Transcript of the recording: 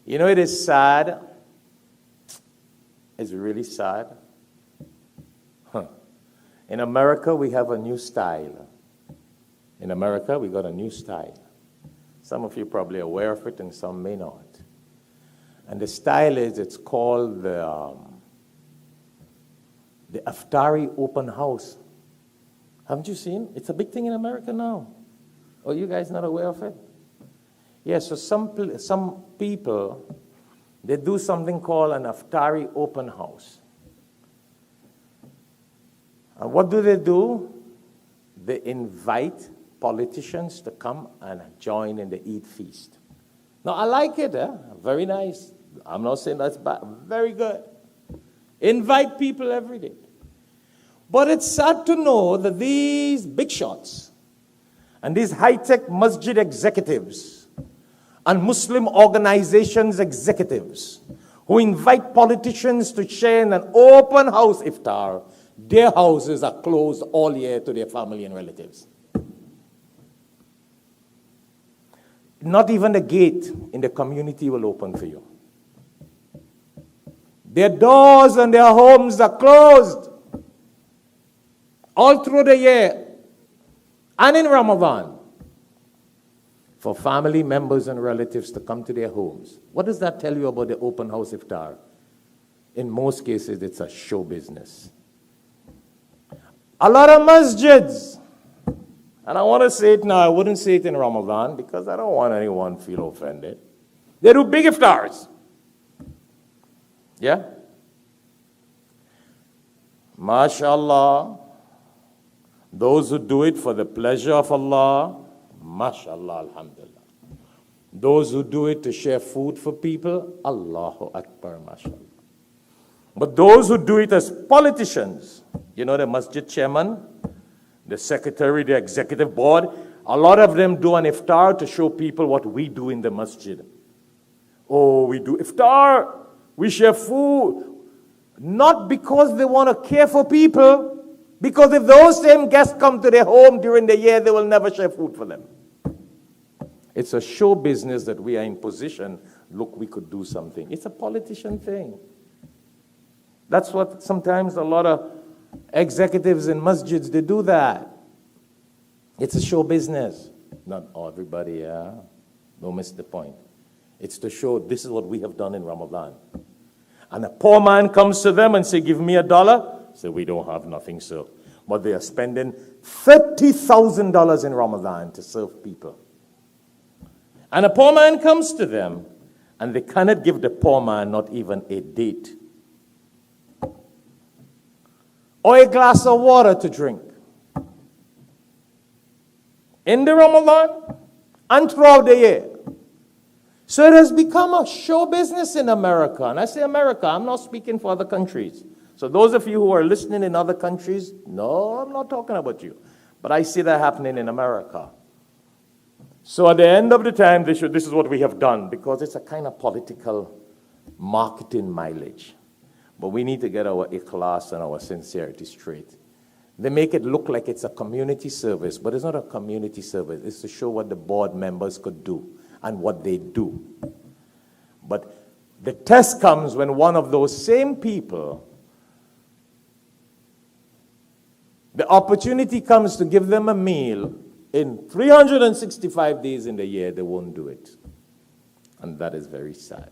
You know, it is sad. It's really sad. In America, we have a new style. In America, we got a new style. Some of you are probably aware of it, and some may not. And the style is, it's called the Iftaar open house. Haven't you seen? It's a big thing in America now. Oh, you guys not aware of it? Yeah, so some people, they do something called an Iftaar open house. And what do? They invite politicians to come and join in the Eid feast. Now, I like it, very nice. I'm not saying that's bad, very good. Invite people every day. But it's sad to know that these big shots and these high-tech masjid executives and Muslim organizations executives who invite politicians to share in an open house iftar, their houses are closed all year to their family and relatives. Not even the gate in the community will open for you. Their doors and their homes are closed all through the year and in Ramadan for family members and relatives to come to their homes. What does that tell you about the open house iftar? In most cases, it's a show business. A lot of masjids, and I want to say it now, I wouldn't say it in Ramadan because I don't want anyone to feel offended. They do big iftars. Yeah? MashaAllah. Those who do it for the pleasure of Allah, MashaAllah, Alhamdulillah. Those who do it to share food for people, Allahu Akbar, MashaAllah. But those who do it as politicians, you know, the masjid chairman, the secretary, the executive board, a lot of them do an iftar to show people what we do in the masjid. Oh, we do iftar, we share food. Not because they want to care for people, because if those same guests come to their home during the year, they will never share food for them. It's a show business that we are in position, look, we could do something. It's a politician thing. That's what sometimes a lot of executives in masjids, they do that. It's a show business. Not everybody, yeah. Don't miss the point. It's to show this is what we have done in Ramadan. And a poor man comes to them and say, give me $1. Say, we don't have nothing, sir. But they are spending $30,000 in Ramadan to serve people. And a poor man comes to them and they cannot give the poor man not even a date or a glass of water to drink. In the Ramadan and throughout the year. So it has become a show business in America. And I say America, I'm not speaking for other countries. So those of you who are listening in other countries, no, I'm not talking about you. But I see that happening in America. So at the end of the time, this is what we have done, because it's a kind of political marketing mileage. But we need to get our ikhlas and our sincerity straight. They make it look like it's a community service, but it's not a community service. It's to show what the board members could do and what they do. But the test comes when one of those same people, the opportunity comes to give them a meal in 365 days in the year, they won't do it. And that is very sad.